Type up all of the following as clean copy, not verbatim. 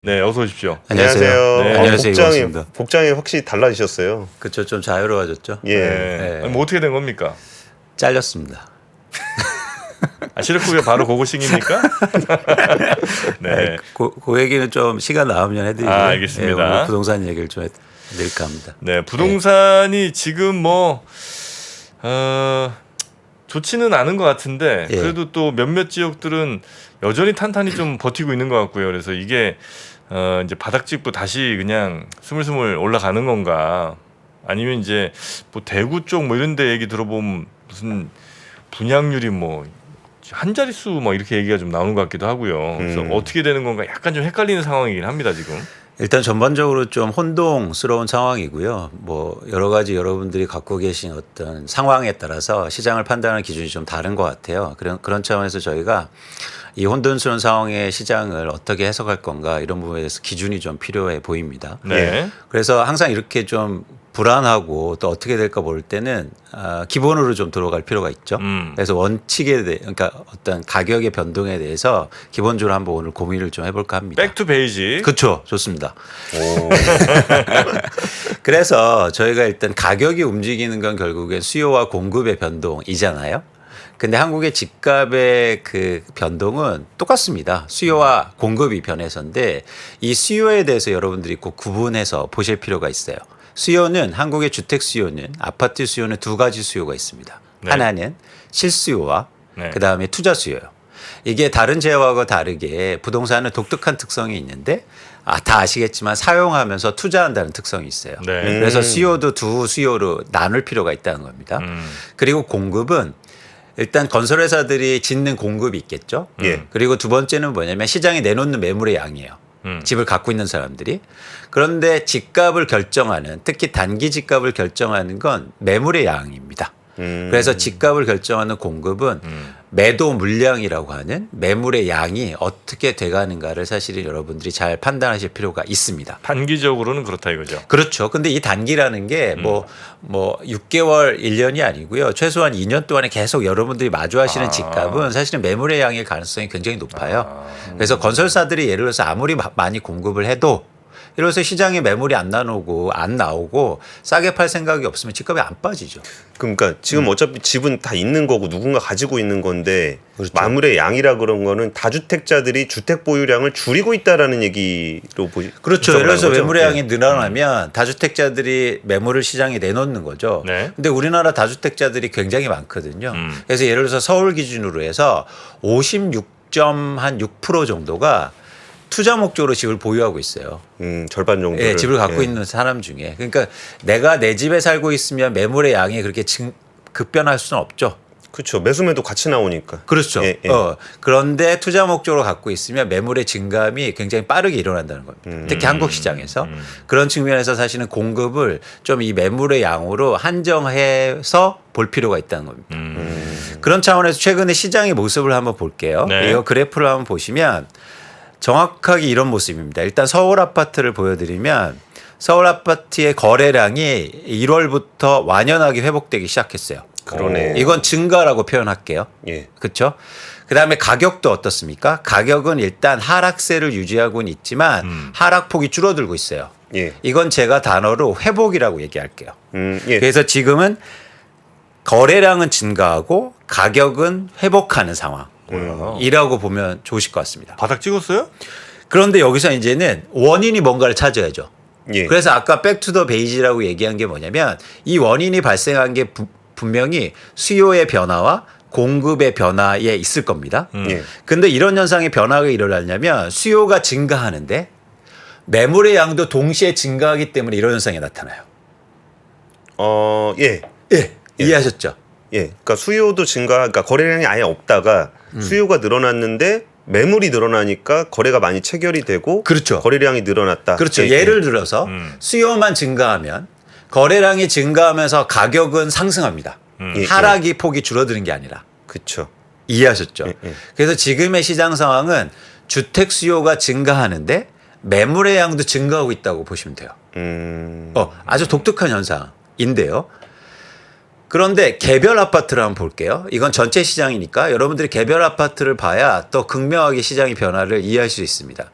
네, 어서 오십시오. 안녕하세요. 네. 안녕하세요. 복장이 확실히 달라지셨어요. 그렇죠. 좀 자유로워졌죠. 예. 네. 아니, 뭐 어떻게 된 겁니까? 잘렸습니다. 아, 실업급여 바로 고고싱입니까? 네. 그 얘기는 좀 시간 나오면 해드리고요. 아, 알겠습니다. 오늘 부동산 얘기를 좀 해드릴까 합니다. 네, 부동산이 지금 뭐 좋지는 않은 것 같은데 예. 그래도 또 몇몇 지역들은 여전히 탄탄히 좀 버티고 있는 것 같고요. 그래서 이게 이제 바닥 짚고 다시 그냥 스물스물 올라가는 건가? 아니면 이제 뭐 대구 쪽 뭐 이런 데 얘기 들어보면 무슨 분양률이 뭐 한 자릿수 뭐 이렇게 얘기가 좀 나오는 것 같기도 하고요. 그래서 어떻게 되는 건가 약간 좀 헷갈리는 상황이긴 합니다, 지금. 일단 전반적으로 좀 혼동스러운 상황이고요. 뭐 여러 가지 여러분들이 갖고 계신 어떤 상황에 따라서 시장을 판단하는 기준이 좀 다른 것 같아요. 그런 차원에서 저희가 이 혼돈스러운 상황의 시장을 어떻게 해석할 건가 이런 부분에 대해서 기준이 좀 필요해 보입니다. 네. 그래서 항상 이렇게 좀 불안하고 또 어떻게 될까 볼 때는 기본으로 좀 들어갈 필요가 있죠. 그래서 원칙에 대해 그러니까 어떤 가격의 변동에 대해서 기본적으로 한번 오늘 고민을 좀 해볼까 합니다. 백투 베이직. 그렇죠. 좋습니다. 오. 그래서 저희가 일단 가격이 움직이는 건 결국엔 수요와 공급의 변동이잖아요. 근데 한국의 집값의 그 변동은 똑같습니다. 수요와 공급이 변해서인데 이 수요에 대해서 여러분들이 꼭 구분해서 보실 필요가 있어요. 수요는 한국의 주택 수요는 아파트 수요는 두 가지 수요가 있습니다. 네. 하나는 실수요와 네. 그다음에 투자 수요예요. 이게 다른 재화와 다르게 부동산은 독특한 특성이 있는데 다 아시겠지만 사용하면서 투자한다는 특성이 있어요. 네. 그래서 수요도 두 수요로 나눌 필요가 있다는 겁니다. 그리고 공급은 일단 건설회사들이 짓는 공급이 있겠죠. 예. 그리고 두 번째는 뭐냐면 시장에 내놓는 매물의 양이에요. 집을 갖고 있는 사람들이. 그런데 집값을 결정하는 특히 단기 집값을 결정하는 건 매물의 양입니다. 그래서 집값을 결정하는 공급은 매도 물량이라고 하는 매물의 양이 어떻게 돼가는가를 사실은 여러분들이 잘 판단하실 필요가 있습니다. 단기적으로는 그렇다 이거죠. 그렇죠. 근데 이 단기라는 게 뭐 6개월, 1년이 아니고요. 최소한 2년 동안에 계속 여러분들이 마주하시는 집값은 사실은 매물의 양의 가능성이 굉장히 높아요. 그래서 건설사들이 예를 들어서 아무리 많이 공급을 해도 예를 들어서 시장에 매물이 안 나오고 싸게 팔 생각이 없으면 집값이 안 빠지죠. 그러니까 지금 어차피 집은 다 있는 거고 누군가 가지고 있는 건데 그렇죠. 마물의 양이라 그런 거는 다주택자들이 주택 보유량을 줄이고 있다라는 얘기로 그렇죠. 예를 들어서 매물의 양이 예. 늘어나면 다주택자들이 매물을 시장에 내놓는 거죠. 네. 근데 우리나라 다주택자들이 굉장히 많거든요. 그래서 예를 들어서 서울 기준으로 해서 56.6% 정도가 투자 목적으로 집을 보유하고 있어요. 절반 정도. 예, 집을 갖고 있는 사람 중에. 그러니까 내가 내 집에 살고 있으면 매물의 양이 그렇게 급변할 수는 없죠. 그렇죠. 매수매도 같이 나오니까. 그렇죠. 예, 예. 그런데 투자 목적으로 갖고 있으면 매물의 증감이 굉장히 빠르게 일어난다는 겁니다. 특히 한국 시장에서. 그런 측면에서 사실은 공급을 좀 이 매물의 양으로 한정해서 볼 필요가 있다는 겁니다. 그런 차원에서 최근에 시장의 모습을 한번 볼게요. 네. 이 그래프를 한번 보시면 정확하게 이런 모습입니다. 일단 서울 아파트를 보여드리면 서울 아파트의 거래량이 1월부터 완연하게 회복되기 시작했어요. 그러네. 이건 증가라고 표현할게요. 예. 그렇죠? 그다음에 가격도 어떻습니까? 가격은 일단 하락세를 유지하고는 있지만 하락폭이 줄어들고 있어요. 예. 이건 제가 단어로 회복이라고 얘기할게요. 예. 그래서 지금은 거래량은 증가하고 가격은 회복하는 상황이라고 보면 좋으실 것 같습니다. 바닥 찍었어요? 그런데 여기서 이제는 원인이 뭔가를 찾아야죠. 예. 그래서 아까 백투더 베이지라고 얘기한 게 뭐냐면 이 원인이 발생한 게 분명히 수요의 변화와 공급의 변화에 있을 겁니다. 예. 근데 이런 현상의 변화가 일어나려면 수요가 증가하는데 매물의 양도 동시에 증가하기 때문에 이런 현상이 나타나요. 예. 예. 이해하셨죠? 예. 그러니까 수요도 그러니까 거래량이 아예 없다가 수요가 늘어났는데 매물이 늘어나니까 거래가 많이 체결이 되고 그렇죠. 거래량이 늘어났다. 그렇죠. 예, 예를 들어서 수요만 증가하면 거래량이 증가하면서 가격은 상승합니다. 예, 하락이 폭이 줄어드는 게 아니라. 그렇죠. 이해하셨죠? 예. 그래서 지금의 시장 상황은 주택 수요가 증가하는데 매물의 양도 증가하고 있다고 보시면 돼요. 아주 독특한 현상인데요. 그런데 개별 아파트를 한번 볼게요. 이건 전체 시장이니까 여러분들이 개별 아파트를 봐야 또 극명하게 시장의 변화를 이해할 수 있습니다.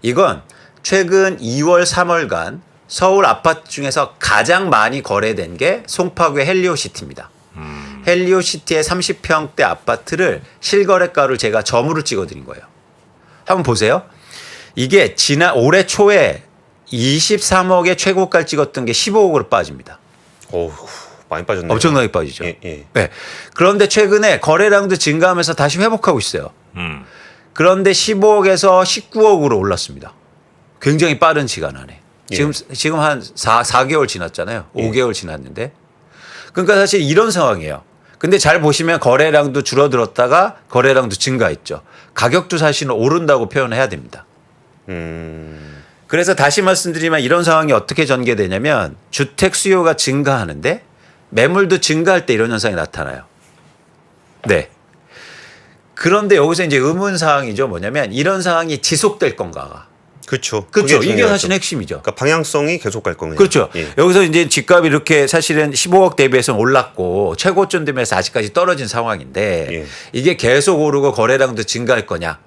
이건 최근 2월, 3월간 서울 아파트 중에서 가장 많이 거래된 게 송파구의 헬리오시티입니다. 헬리오시티의 30평대 아파트를 실거래가를 제가 점으로 찍어드린 거예요. 한번 보세요. 이게 올해 초에 23억에 최고가를 찍었던 게 15억으로 빠집니다. 어우, 많이 빠졌네요. 엄청나게 빠지죠. 예, 예. 네. 그런데 최근에 거래량도 증가하면서 다시 회복하고 있어요. 그런데 15억에서 19억으로 올랐습니다. 굉장히 빠른 시간 안에. 지금 한 4개월 지났잖아요. 5개월 지났는데. 그러니까 사실 이런 상황이에요. 근데 잘 보시면 거래량도 줄어들었다가 거래량도 증가했죠. 가격도 사실은 오른다고 표현해야 됩니다. 그래서 다시 말씀드리면 이런 상황이 어떻게 전개되냐면 주택 수요가 증가하는데 매물도 증가할 때 이런 현상이 나타나요. 네. 그런데 여기서 이제 의문 사항이죠. 뭐냐면 이런 상황이 지속될 건가가. 그렇죠. 그렇죠. 이게 중요하죠. 사실 핵심이죠. 그러니까 방향성이 계속 갈 거냐. 그렇죠. 예. 여기서 이제 집값이 이렇게 사실은 15억 대비해서 올랐고 최고점 되면서 아직까지 떨어진 상황인데 예. 이게 계속 오르고 거래량도 증가할 거냐.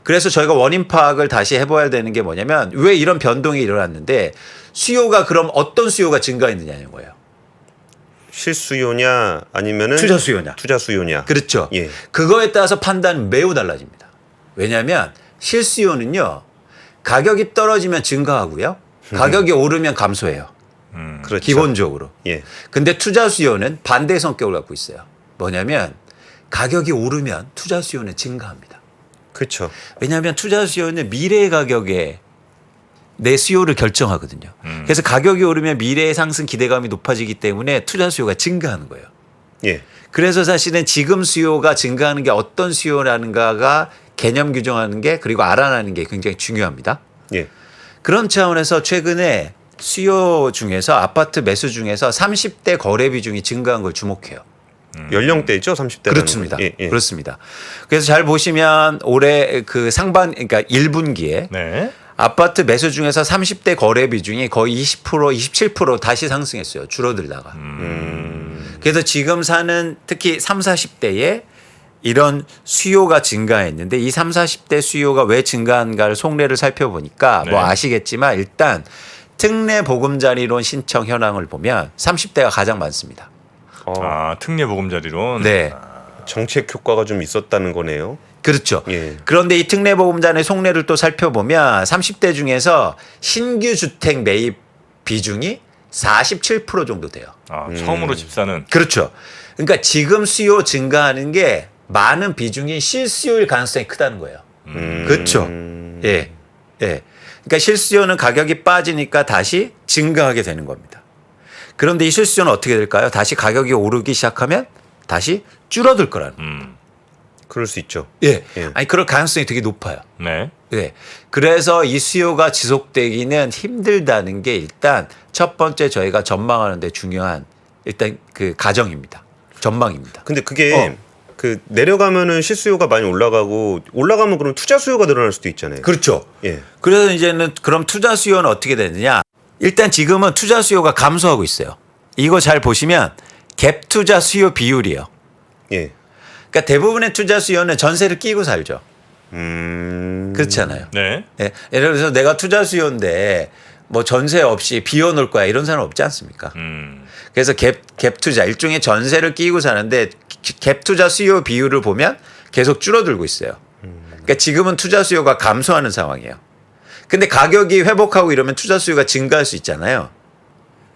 그래서 저희가 원인 파악을 다시 해봐야 되는 게 뭐냐면 왜 이런 변동이 일어났는데 수요가 그럼 어떤 수요가 증가했느냐는 거예요. 실수요냐 아니면은 투자 수요냐. 투자 수요냐. 그렇죠. 예. 그거에 따라서 판단은 매우 달라집니다. 왜냐하면 실수요는요. 가격이 떨어지면 증가하고요. 가격이 오르면 감소해요. 그렇죠. 기본적으로. 예. 근데 투자 수요는 반대의 성격을 갖고 있어요. 뭐냐면 가격이 오르면 투자 수요는 증가합니다. 그렇죠. 왜냐하면 투자 수요는 미래의 가격에 내 수요를 결정하거든요. 그래서 가격이 오르면 미래의 상승 기대감이 높아지기 때문에 투자 수요가 증가하는 거예요. 예. 그래서 사실은 지금 수요가 증가하는 게 어떤 수요라는가가 개념 규정하는 게 그리고 알아내는 게 굉장히 중요합니다. 예. 그런 차원에서 최근에 수요 중에서 아파트 매수 중에서 30대 거래 비중이 증가한 걸 주목해요. 연령대죠, 30대. 그렇습니다. 예, 예. 그렇습니다. 그래서 잘 보시면 올해 그 상반 그러니까 1분기에 네. 아파트 매수 중에서 30대 거래 비중이 거의 20%, 27% 다시 상승했어요. 줄어들다가. 그래서 지금 사는 특히 30, 40대에 이런 수요가 증가했는데 이 30, 40대 수요가 왜 증가한가를 속내를 살펴보니까 뭐 네. 아시겠지만 일단 특례 보금자리론 신청 현황을 보면 30대가 가장 많습니다. 아, 특례 보금자리론. 네. 정책 효과가 좀 있었다는 거네요. 그렇죠. 예. 그런데 이 특례 보금자리 속내를 또 살펴보면 30대 중에서 신규 주택 매입 비중이 47% 정도 돼요. 아, 처음으로 집 사는. 그렇죠. 그러니까 지금 수요 증가하는 게 많은 비중이 실수요일 가능성이 크다는 거예요. 그렇죠. 예. 예. 그러니까 실수요는 가격이 빠지니까 다시 증가하게 되는 겁니다. 그런데 이 실수요는 어떻게 될까요? 다시 가격이 오르기 시작하면 다시 줄어들 거라는 거예요. 그럴 수 있죠. 예. 예. 아니 그럴 가능성이 되게 높아요. 네. 네. 그래서 이 수요가 지속되기는 힘들다는 게 일단 첫 번째 저희가 전망하는데 중요한 일단 그 가정입니다. 전망입니다. 근데 그게 그 내려가면은 실수요가 많이 올라가면 그럼 투자 수요가 늘어날 수도 있잖아요. 그렇죠. 예. 그래서 이제는 그럼 투자 수요는 어떻게 되느냐? 일단 지금은 투자 수요가 감소하고 있어요. 이거 잘 보시면 갭 투자 수요 비율이에요. 예. 그러니까 대부분의 투자 수요는 전세를 끼고 살죠. 그렇잖아요. 네. 예. 예를 들어서 내가 투자 수요인데 뭐 전세 없이 비워놓을 거야 이런 사람 없지 않습니까? 그래서 갭 투자 일종의 전세를 끼고 사는데 갭 투자 수요 비율을 보면 계속 줄어들고 있어요. 그러니까 지금은 투자 수요가 감소하는 상황이에요. 근데 가격이 회복하고 이러면 투자 수요가 증가할 수 있잖아요.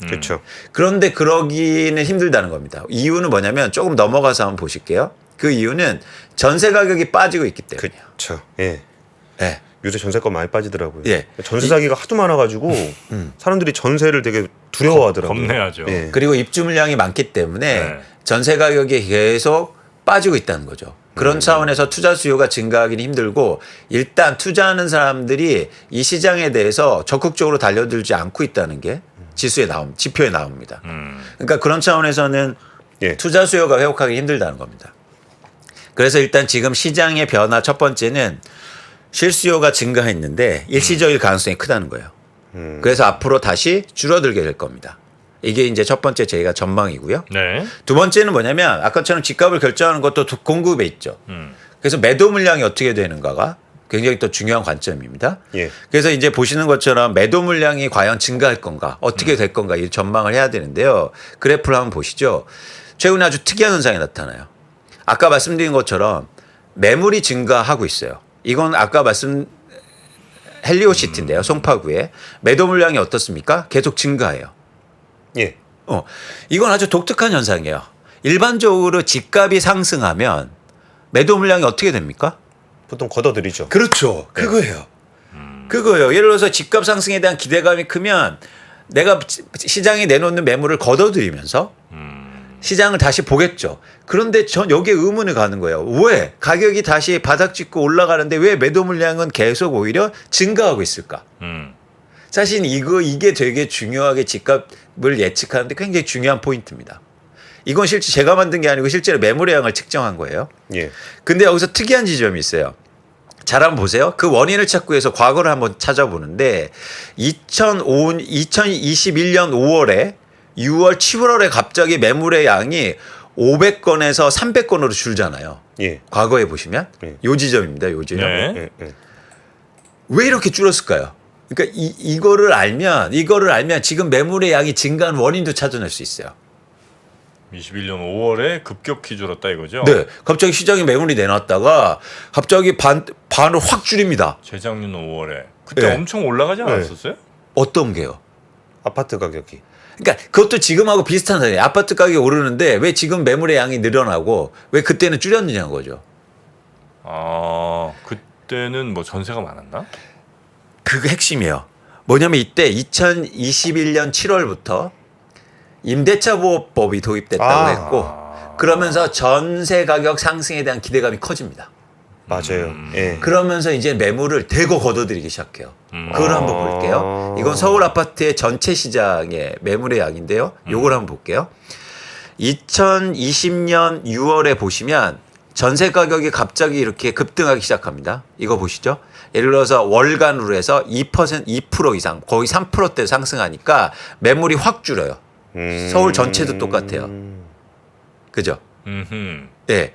그렇죠. 그런데 그러기는 힘들다는 겁니다. 이유는 뭐냐면 조금 넘어가서 한번 보실게요. 그 이유는 전세 가격이 빠지고 있기 때문이에요. 그렇죠. 예. 네. 요새 전세가 많이 빠지더라고요. 예. 전세 사기가 하도 많아가지고 사람들이 전세를 되게 두려워하더라고요. 겁내야죠. 예. 그리고 입주 물량이 많기 때문에 네. 전세 가격이 계속 빠지고 있다는 거죠. 그런 차원에서 투자 수요가 증가하기는 힘들고 일단 투자하는 사람들이 이 시장에 대해서 적극적으로 달려들지 않고 있다는 게 지표에 나옵니다. 그러니까 그런 차원에서는 예. 투자 수요가 회복하기 힘들다는 겁니다. 그래서 일단 지금 시장의 변화 첫 번째는 실수요가 증가했는데 일시적일 가능성이 크다는 거예요. 그래서 앞으로 다시 줄어들게 될 겁니다. 이게 이제 첫 번째 저희가 전망이고요. 네. 두 번째는 뭐냐면 아까처럼 집값을 결정하는 것도 공급에 있죠. 그래서 매도 물량이 어떻게 되는가가 굉장히 또 중요한 관점입니다. 예. 그래서 이제 보시는 것처럼 매도 물량이 과연 증가할 건가, 어떻게 될 건가 이 전망을 해야 되는데요. 그래프를 한번 보시죠. 최근에 아주 특이한 현상이 나타나요. 아까 말씀드린 것처럼 매물이 증가하고 있어요. 이건 아까 헬리오시티인데요. 송파구에 매도 물량이 어떻습니까? 계속 증가해요. 예. 이건 아주 독특한 현상이에요. 일반적으로 집값이 상승하면 매도 물량이 어떻게 됩니까? 보통 걷어들이죠. 그렇죠. 그거예요. 그거예요. 예를 들어서 집값 상승에 대한 기대감이 크면 내가 시장에 내놓는 매물을 걷어들이면서 시장을 다시 보겠죠. 그런데 전 여기에 의문을 가는 거예요. 왜 가격이 다시 바닥 찍고 올라가는데 왜 매도 물량은 계속 오히려 증가하고 있을까? 사실 이게 되게 중요하게 집값을 예측하는데 굉장히 중요한 포인트입니다. 이건 실제 제가 만든 게 아니고 실제로 매물의 양을 측정한 거예요. 예. 근데 여기서 특이한 지점이 있어요. 잘 한번 보세요. 그 원인을 찾기 위해서 과거를 한번 찾아보는데 2021년 5월에 6월, 7월에 갑자기 매물의 양이 500건에서 300건으로 줄잖아요. 예. 과거에 보시면 예. 요 지점입니다. 요 지점. 네. 예. 예. 왜 이렇게 줄었을까요? 그러니까 이거를 알면 지금 매물의 양이 증가한 원인도 찾아낼 수 있어요. 21년 5월에 급격히 줄었다 이거죠? 네. 갑자기 시장에 매물이 내놨다가 갑자기 반을 확 줄입니다. 재작년 5월에 그때 네. 엄청 올라가지 않았었어요? 어떤 게요? 아파트 가격이. 그러니까 그것도 지금하고 비슷한 사례예요. 아파트 가격이 오르는데 왜 지금 매물의 양이 늘어나고 왜 그때는 줄였느냐는 거죠. 아 그때는 뭐 전세가 많았나? 그게 핵심이에요. 뭐냐면 이때 2021년 7월부터 임대차 보호법이 도입됐다고 했고 그러면서 전세 가격 상승에 대한 기대감이 커집니다. 맞아요. 예. 그러면서 이제 매물을 대거 걷어들이기 시작해요. 그걸 한번 볼게요. 이건 서울 아파트의 전체 시장의 매물의 양인데요. 요걸 한번 볼게요. 2020년 6월에 보시면 전세 가격이 갑자기 이렇게 급등하기 시작합니다. 이거 보시죠. 예를 들어서 월간으로 해서 2% 이상 거의 3%대 상승하니까 매물이 확 줄어요. 서울 전체도 똑같아요. 그죠? 네.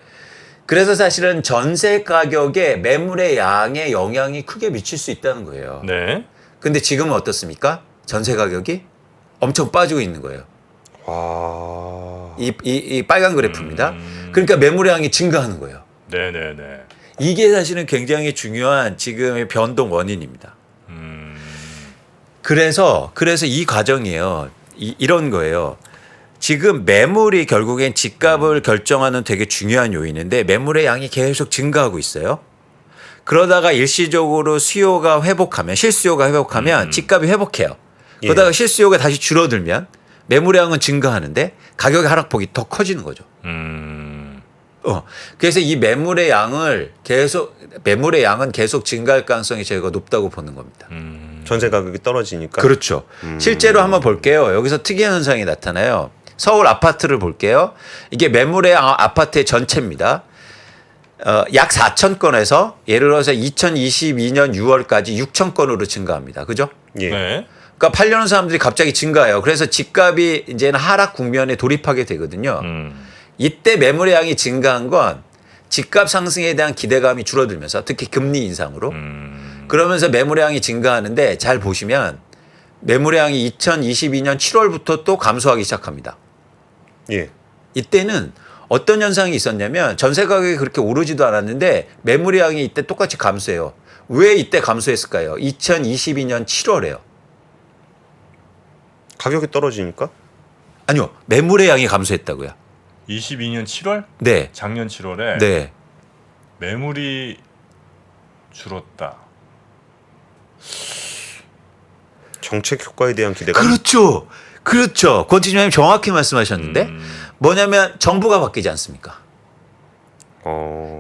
그래서 사실은 전세 가격에 매물의 양의 영향이 크게 미칠 수 있다는 거예요. 네. 근데 지금은 어떻습니까? 전세 가격이 엄청 빠지고 있는 거예요. 와. 이 빨간 그래프입니다. 그러니까 매물의 양이 증가하는 거예요. 네네네. 이게 사실은 굉장히 중요한 지금의 변동 원인입니다. 그래서 이 과정이에요. 이런 거예요. 지금 매물이 결국엔 집값을 결정하는 되게 중요한 요인인데 매물의 양이 계속 증가하고 있어요. 그러다가 일시적으로 수요가 회복하면 실수요가 회복하면 집값이 회복해요. 그러다가 실수요가 다시 줄어들면 매물의 양은 증가하는데 가격의 하락폭이 더 커지는 거죠. 그래서 이 매물의 양은 계속 증가할 가능성이 저희가 높다고 보는 겁니다. 전세 가격이 떨어지니까. 그렇죠. 실제로 한번 볼게요. 여기서 특이한 현상이 나타나요. 서울 아파트를 볼게요. 이게 매물의 아파트의 전체입니다. 약 4천 건에서 예를 들어서 2022년 6월까지 6천 건으로 증가합니다. 그죠? 예. 네. 그러니까 팔려는 사람들이 갑자기 증가해요. 그래서 집값이 이제는 하락 국면에 돌입하게 되거든요. 이때 매물의 양이 증가한 건 집값 상승에 대한 기대감이 줄어들면서 특히 금리 인상으로 그러면서 매물의 양이 증가하는데 잘 보시면 매물의 양이 2022년 7월부터 또 감소하기 시작합니다. 예. 이때는 어떤 현상이 있었냐면 전세 가격이 그렇게 오르지도 않았는데 매물의 양이 이때 똑같이 감소해요. 왜 이때 감소했을까요? 2022년 7월에요. 가격이 떨어지니까? 아니요. 매물의 양이 감소했다고요. 22년 7월? 네. 작년 7월에 네. 매물이 줄었다. 정책 효과에 대한 기대감. 그렇죠. 그렇죠. 권팀장님 정확히 말씀하셨는데 뭐냐면 정부가 바뀌지 않습니까?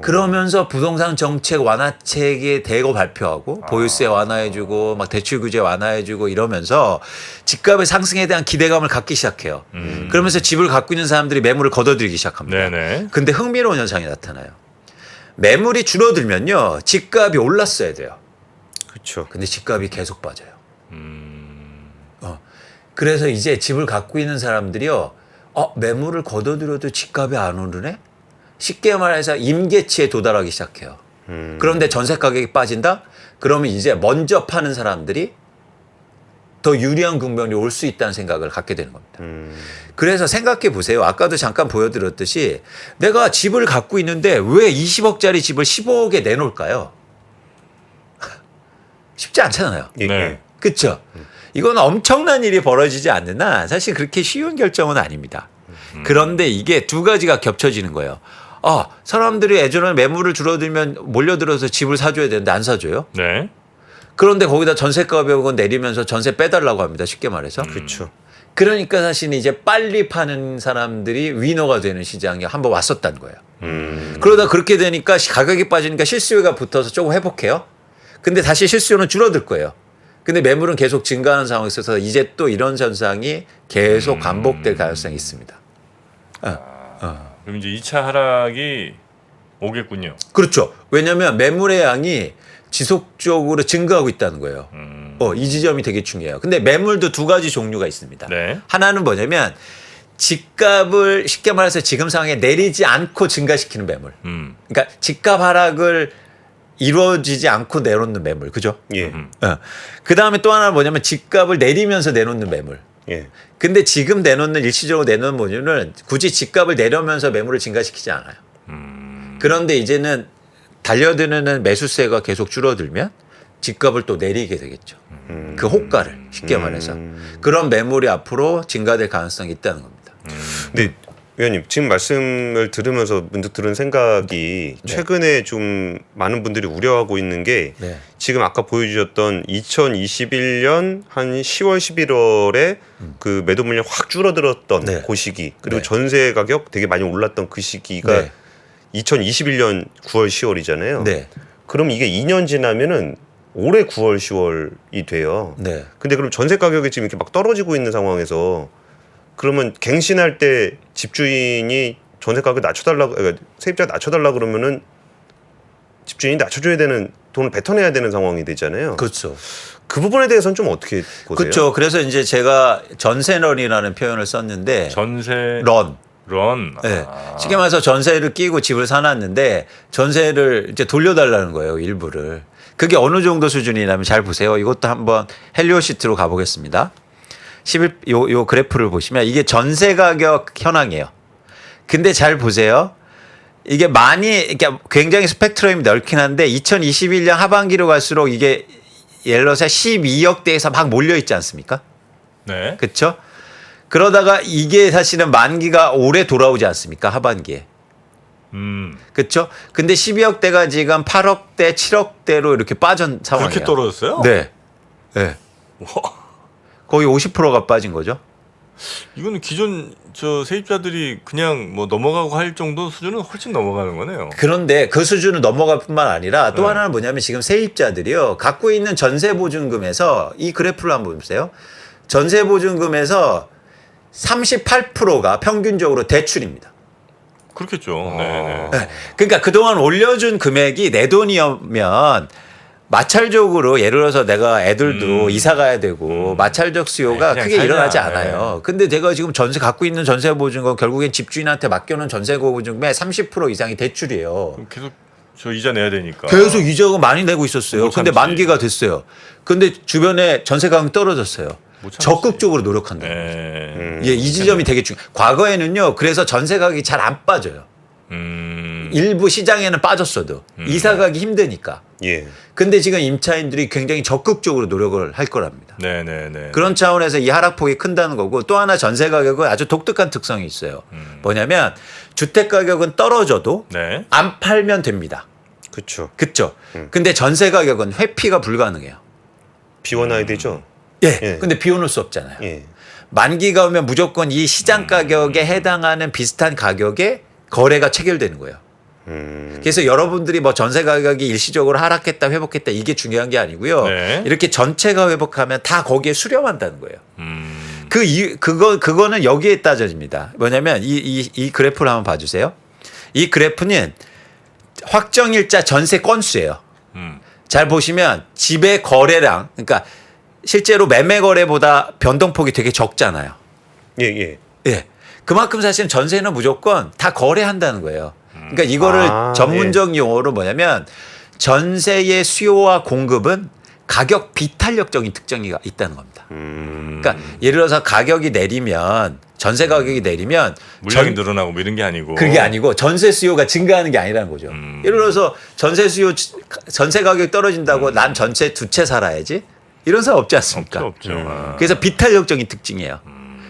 그러면서 부동산 정책 완화책에 대거 발표하고 보유세 완화해주고 막 대출 규제 완화해주고 이러면서 집값의 상승에 대한 기대감을 갖기 시작해요. 그러면서 집을 갖고 있는 사람들이 매물을 걷어들이기 시작합니다. 네네. 근데 흥미로운 현상이 나타나요. 매물이 줄어들면요 집값이 올랐어야 돼요. 그렇죠. 근데 집값이 계속 빠져요. 그래서 이제 집을 갖고 있는 사람들이요 매물을 걷어들여도 집값이 안 오르네? 쉽게 말해서 임계치에 도달하기 시작해요. 그런데 전세 가격이 빠진다? 그러면 이제 먼저 파는 사람들이 더 유리한 국면이 올 수 있다는 생각을 갖게 되는 겁니다. 그래서 생각해 보세요. 아까도 잠깐 보여드렸듯이 내가 집을 갖고 있는데 왜 20억짜리 집을 15억에 내놓을까요? 쉽지 않잖아요. 예. 네. 그렇죠? 이건 엄청난 일이 벌어지지 않는 한 사실 그렇게 쉬운 결정은 아닙니다. 그런데 이게 두 가지가 겹쳐지는 거예요. 사람들이 예전에 매물을 줄어들면 몰려들어서 집을 사줘야 되는데 안 사줘요. 네. 그런데 거기다 전세 가격은 내리면서 전세 빼달라고 합니다. 쉽게 말해서. 그렇죠. 그러니까 사실 이제 빨리 파는 사람들이 위너가 되는 시장에 한번 왔었다는 거예요. 그러다 그렇게 되니까 가격이 빠지니까 실수요가 붙어서 조금 회복해요. 근데 다시 실수요는 줄어들 거예요. 근데 매물은 계속 증가하는 상황에 있어서 이제 또 이런 현상이 계속 반복될 가능성이 있습니다. 그럼 이제 2차 하락이 오겠군요. 그렇죠. 왜냐하면 매물의 양이 지속적으로 증가하고 있다는 거예요. 이 지점이 되게 중요해요. 근데 매물도 두 가지 종류가 있습니다. 네. 하나는 뭐냐면 집값을 쉽게 말해서 지금 상황에 내리지 않고 증가시키는 매물. 그러니까 집값 하락을 이루어지지 않고 내놓는 매물. 그죠? 예. 그 다음에 또 하나는 뭐냐면 집값을 내리면서 내놓는 매물. 예. 근데 지금 내놓는 일시적으로 내놓는 매물은 굳이 집값을 내려면서 매물을 증가시키지 않아요. 그런데 이제는 달려드는 매수세가 계속 줄어들면 집값을 또 내리게 되겠죠. 그 호가를 쉽게 말해서 그런 매물이 앞으로 증가될 가능성이 있다는 겁니다. 근데 위원님 지금 말씀을 들으면서 문득 들은 생각이 최근에 좀 많은 분들이 우려하고 있는 게 네. 지금 아까 보여주셨던 2021년 한 10월 11월에 그 매도 물량 확 줄어들었던 네. 그 시기 그리고 네. 전세 가격 되게 많이 올랐던 그 시기가 네. 2021년 9월 10월이잖아요. 네. 그럼 이게 2년 지나면은 올해 9월 10월이 돼요. 네. 근데 그럼 전세 가격이 지금 이렇게 막 떨어지고 있는 상황에서 그러면 갱신할 때 집주인이 전세 가격 낮춰달라고 그러니까 세입자 낮춰달라 그러면은 집주인이 낮춰줘야 되는 돈을 뱉어내야 되는 상황이 되잖아요. 그렇죠. 그 부분에 대해서는 좀 어떻게 보세요? 그렇죠. 그래서 이제 제가 전세런이라는 표현을 썼는데 전세 런. 네. 쉽게 말해서 전세를 끼고 집을 사놨는데 전세를 이제 돌려달라는 거예요. 일부를. 그게 어느 정도 수준이냐면 잘 보세요. 이것도 한번 헬리오 시트로 가보겠습니다. 요 그래프를 보시면 이게 전세 가격 현황이에요. 근데 잘 보세요. 이게 그러니까 굉장히 스펙트럼이 넓긴 한데 2021년 하반기로 갈수록 이게 예를 들어서 12억대에서 막 몰려 있지 않습니까? 네. 그렇죠? 그러다가 이게 사실은 만기가 올해 돌아오지 않습니까? 하반기에. 그렇죠? 근데 12억대가 지금 8억대, 7억대로 이렇게 빠진 상황이에요. 그렇게 떨어졌어요? 네. 네. 거의 50%가 빠진 거죠. 이거는 기존 저 세입자들이 그냥 뭐 넘어가고 할 정도 수준은 훨씬 넘어가는 거네요. 그런데 그 수준을 넘어갈 뿐만 아니라 또 네. 하나는 뭐냐면 지금 세입자들이요. 갖고 있는 전세보증금에서 이 그래프를 한번 보세요. 전세보증금에서 38%가 평균적으로 대출입니다. 그렇겠죠. 네. 네. 그러니까 그동안 올려준 금액이 내 돈이면 마찰적으로 예를 들어서 내가 애들도 이사 가야 되고 마찰적 수요가 그냥 크게 살자. 일어나지 않아요. 근데 내가 지금 전세 갖고 있는 전세 보증금 결국엔 집주인한테 맡겨놓은 전세 보증금의 30% 이상이 대출이에요. 그럼 계속 저 이자 내야 되니까. 계속 이자가 많이 내고 있었어요. 못 근데 참지. 만기가 됐어요. 근데 주변에 전세 가격이 떨어졌어요. 못 참지. 적극적으로 노력한다. 네. 예, 이 지점이 되게 중요해요. 과거에는요. 그래서 전세 가격이 잘 안 빠져요. 일부 시장에는 빠졌어도 이사 가기 힘드니까. 예. 근데 지금 임차인들이 굉장히 적극적으로 노력을 할 거랍니다. 네네네. 그런 차원에서 이 하락폭이 큰다는 거고 또 하나 전세 가격은 아주 독특한 특성이 있어요. 뭐냐면 주택 가격은 떨어져도 네. 안 팔면 됩니다. 그렇죠. 그렇죠. 근데 전세 가격은 회피가 불가능해요. 비워놔야 되죠. 예. 예. 근데 비워놓을 수 없잖아요. 예. 만기가 오면 무조건 이 시장 가격에 해당하는 비슷한 가격에 거래가 체결되는 거예요. 그래서 여러분들이 뭐 전세 가격이 일시적으로 하락했다 회복했다 이게 중요한 게 아니고요. 네. 이렇게 전체가 회복하면 다 거기에 수렴한다는 거예요. 그거는 여기에 따져집니다. 뭐냐면 이 그래프를 한번 봐주세요. 이 그래프는 확정일자 전세 건수예요. 잘 보시면 집의 거래량 그러니까 실제로 매매 거래보다 변동폭이 되게 적잖아요. 예, 예. 예. 그만큼 사실은 전세는 무조건 다 거래한다는 거예요. 그러니까 이거를 전문적 용어로 뭐냐면 전세의 수요와 공급은 가격 비탄력적인 특징이 있다는 겁니다. 그러니까 예를 들어서 가격이 내리면 전세 가격이 내리면 물량이 늘어나고 뭐 이런 게 아니고 그게 아니고 전세 수요가 증가하는 게 아니라는 거죠. 예를 들어서 전세 가격이 떨어진다고 난 전세 두 채 살아야지 이런 사람 없지 않습니까? 없죠. 아. 그래서 비탄력적인 특징이에요.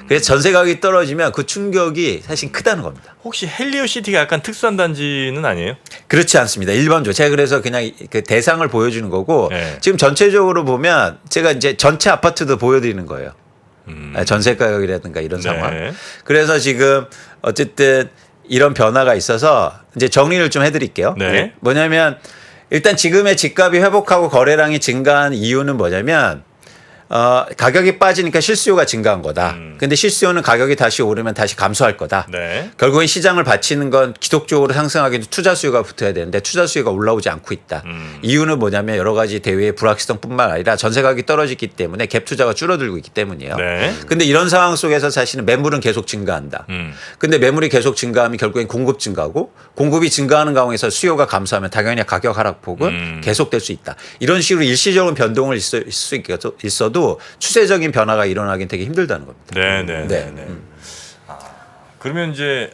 그래서 전세 가격이 떨어지면 그 충격이 사실 크다는 겁니다. 혹시 헬리오시티가 약간 특수한 단지는 아니에요? 그렇지 않습니다. 일반적으로 제가 그래서 그냥 그 대상을 보여주는 거고 네. 지금 전체적으로 보면 제가 이제 전체 아파트도 보여드리는 거예요. 전세 가격이라든가 이런 네. 상황. 그래서 지금 어쨌든 이런 변화가 있어서 이제 정리를 좀 해드릴게요. 네. 뭐냐면 일단 지금의 집값이 회복하고 거래량이 증가한 이유는 뭐냐면 가격이 빠지니까 실수요가 증가한 거다. 근데 실수요는 가격이 다시 오르면 다시 감소할 거다. 네. 결국엔 시장을 바치는 건 기독적으로 상승하기도 투자 수요가 붙어야 되는데 투자 수요가 올라오지 않고 있다. 이유는 뭐냐면 여러 가지 대외의 불확실성뿐만 아니라 전세 가격이 떨어지기 때문에 갭 투자가 줄어들고 있기 때문이에요. 네. 근데 이런 상황 속에서 사실은 매물은 계속 증가한다. 근데 매물이 계속 증가하면 결국엔 공급 증가하고 공급이 증가하는 상황에서 수요가 감소하면 당연히 가격 하락폭은 계속될 수 있다. 이런 식으로 일시적인 변동을 있을 수 있어도 추세적인 변화가 일어나긴 되게 힘들다는 겁니다. 네. 그러면 이제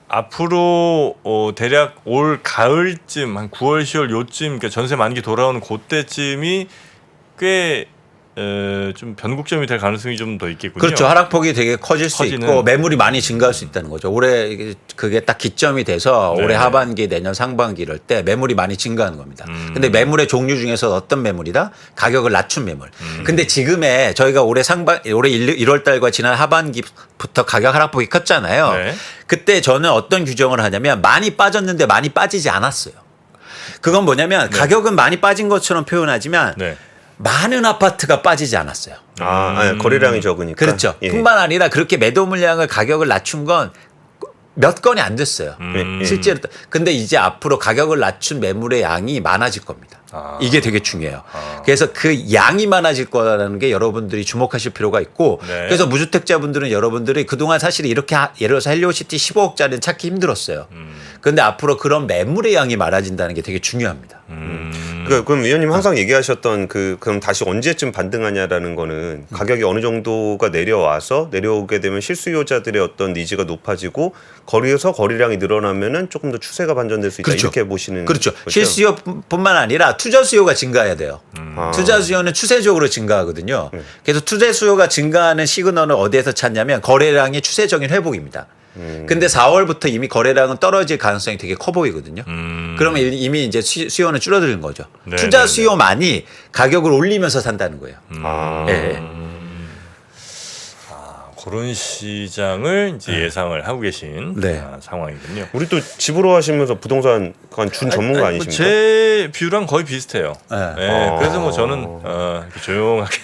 앞으로 대략 올 가을쯤 한 9월 10월 요쯤 그러니까 전세 만기 돌아오는 그때쯤이 꽤 좀 변곡점이 될 가능성이 좀 더 있겠군요. 그렇죠. 하락폭이 되게 커질 수 커지는. 있고 매물이 많이 증가할 수 있다는 거죠. 올해 그게 딱 기점이 돼서 네. 올해 하반기 내년 상반기 이럴 때 매물이 많이 증가하는 겁니다. 근데 매물의 종류 중에서 어떤 매물이다? 가격을 낮춘 매물. 근데 지금의 저희가 올해 1월 달과 지난 하반기부터 가격 하락폭이 컸잖아요. 네. 그때 저는 어떤 규정을 하냐면 많이 빠졌는데 많이 빠지지 않았어요. 그건 뭐냐면 가격은 많이 빠진 것처럼 표현하지만 네. 많은 아파트가 빠지지 않았어요. 아니, 거래량이 적으니까. 그렇죠. 예. 뿐만 아니라 그렇게 매도 물량을 가격을 낮춘 건 몇 건이 안 됐어요. 실제로. 근데 이제 앞으로 가격을 낮춘 매물의 양이 많아질 겁니다. 이게 되게 중요해요. 그래서 그 양이 많아질 거라는 게 여러분들이 주목하실 필요가 있고 네. 그래서 무주택자분들은 여러분들이 그동안 사실 이렇게 예를 들어서 헬리오시티 15억짜리는 찾기 힘들었어요. 그런데 앞으로 그런 매물의 양이 많아진다는 게 되게 중요합니다. 그럼 위원님 항상 얘기하셨던 그럼 다시 언제쯤 반등하냐라는 거는 가격이 어느 정도가 내려오게 되면 실수요자들의 어떤 니즈가 높아지고 거래량이 늘어나면은 조금 더 추세가 반전될 수 있다. 그렇죠. 이렇게 보시는 그렇죠. 거죠? 실수요뿐만 아니라 투자 수요가 증가해야 돼요. 아. 투자 수요는 추세적으로 증가하거든요. 그래서 투자 수요가 증가하는 시그널을 어디에서 찾냐면 거래량의 추세적인 회복입니다. 근데 4월부터 이미 거래량은 떨어질 가능성이 되게 커 보이거든요. 그러면 이미 이제 수요는 줄어드는 거죠. 네, 투자 네, 수요만이 가격을 올리면서 산다는 거예요. 예. 그런 시장을 이제 예상을 하고 계신 네. 상황이군요. 우리 또 집으로 하시면서 부동산 준 전문가 뭐 아니십니까? 제 뷰랑 거의 비슷해요. 네. 네, 그래서 뭐 저는 이렇게 조용하게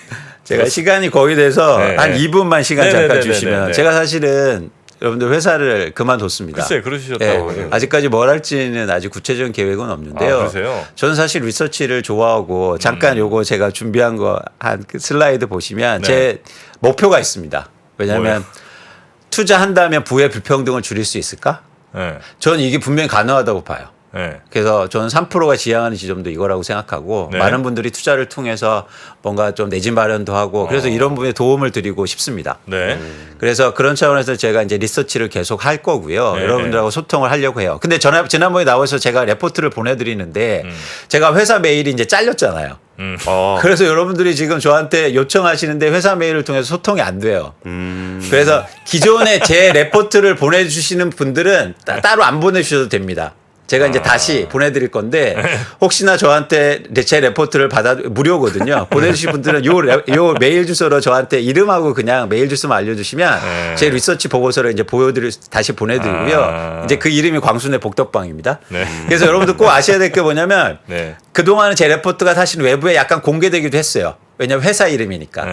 제가 시간이 거의 돼서 네, 한 네. 2분만 시간 네, 잠깐 네, 네, 주시면 네, 네. 제가 사실은 여러분들 회사를 그만뒀습니다. 글쎄 그러셨다고. 예, 아직까지 뭘 할지는 아직 구체적인 계획은 없는데요. 아, 그러세요? 저는 사실 리서치를 좋아하고 잠깐 요거 제가 준비한 거 한 그 슬라이드 보시면 네. 제 목표가 있습니다. 왜냐하면 뭐예요? 투자한다면 부의 불평등을 줄일 수 있을까? 네. 저는 이게 분명히 가능하다고 봐요. 네. 그래서 저는 3%가 지향하는 지점도 이거라고 생각하고 네. 많은 분들이 투자를 통해서 뭔가 좀 내 집 마련도 하고 그래서 이런 부분에 도움을 드리고 싶습니다. 네. 그래서 그런 차원에서 제가 이제 리서치를 계속 할 거고요. 네, 여러분들하고 소통을 하려고 해요. 근데 지난번에 나와서 제가 레포트를 보내드리는데 제가 회사 메일이 이제 잘렸잖아요. 그래서 여러분들이 지금 저한테 요청하시는데 회사 메일을 통해서 소통이 안 돼요. 그래서 기존에 제 레포트를 보내주시는 분들은 따로 안 보내주셔도 됩니다. 제가 이제 다시 보내드릴 건데 혹시나 저한테 제 레포트를 무료거든요. 보내주실 분들은 요 메일 주소로 저한테 이름하고 그냥 메일 주소만 알려주시면 제 리서치 보고서를 이제 다시 보내드리고요. 이제 그 이름이 광순의 복덕방입니다. 네. 그래서 여러분들 꼭 아셔야 될 게 뭐냐면 네. 그동안은 제 레포트가 사실 외부에 약간 공개되기도 했어요. 왜냐하면 회사 이름이니까.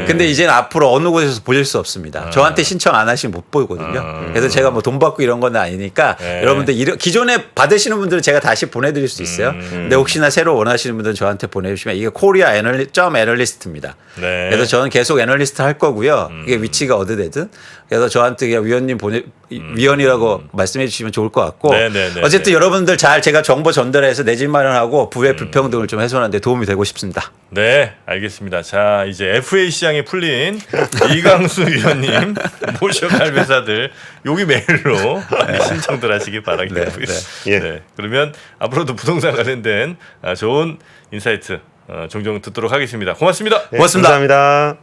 근데 이제는 앞으로 어느 곳에서 보실 수 없습니다. 저한테 신청 안 하시면 못 보거든요. 그래서 제가 뭐 돈 받고 이런 건 아니니까 여러분들 기존에 받으시는 분들은 제가 다시 보내드릴 수 있어요. 근데 혹시나 새로 원하시는 분들은 저한테 보내주시면 이게 코리아 애널리스트입니다. 네. 그래서 저는 계속 애널리스트 할 거고요. 이게 위치가 어디 되든. 그래서 저한테 그냥 위원님 위원이라고 말씀해 주시면 좋을 것 같고. 네네네. 어쨌든 여러분들 잘 제가 정보 전달해서 내 집 마련하고 부의 불평등을 좀 해소하는 데 도움이 되고 싶습니다. 네, 알겠습니다. 자, 이제 FA 시장에 풀린 이강수 위원님 모셔갈 회사들 여기 메일로 많이 신청들 하시기 바라겠고요. 예. 네, 그러면 앞으로도 부동산 관련된 좋은 인사이트 종종 듣도록 하겠습니다. 고맙습니다. 네, 고맙습니다. 감사합니다.